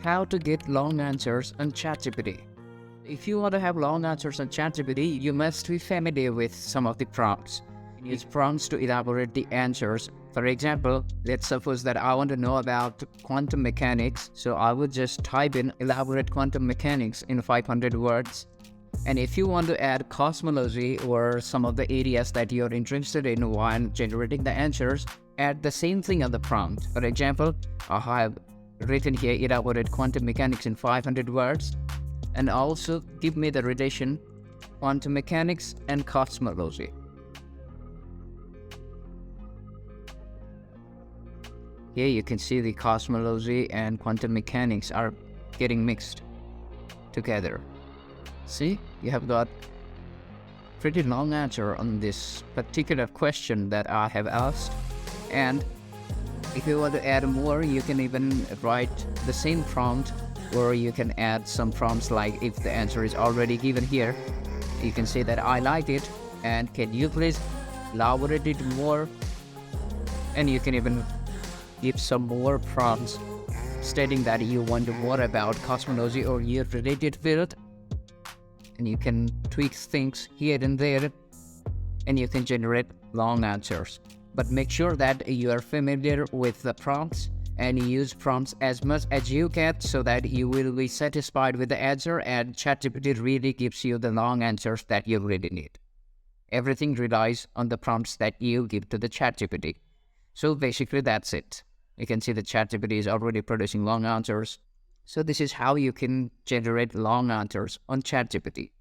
How to get long answers on ChatGPT. If you want to have long answers on ChatGPT, you must be familiar with some of the prompts. Use prompts to elaborate the answers. For example, let's suppose that I want to know about quantum mechanics, so I would just type in elaborate quantum mechanics in 500 words. And if you want to add cosmology or some of the areas that you're interested in while generating the answers, add the same thing on the prompt. For example, I have written here elaborate quantum mechanics in 500 words, and also give me the relation quantum mechanics and cosmology. Here you can see the cosmology and quantum mechanics are getting mixed together. See, you have got pretty long answer on this particular question that I have asked. And if you want to add more, you can even write the same prompt, or you can add some prompts like if the answer is already given here, you can say that I like it and can you please elaborate it more, and you can even give some more prompts stating that you want more about cosmology or your related field, and you can tweak things here and there, and you can generate long answers. But make sure that you are familiar with the prompts and use prompts as much as you can so that you will be satisfied with the answer, and ChatGPT really gives you the long answers that you really need. Everything relies on the prompts that you give to the ChatGPT. So basically that's it. You can see the ChatGPT is already producing long answers. So this is how you can generate long answers on ChatGPT.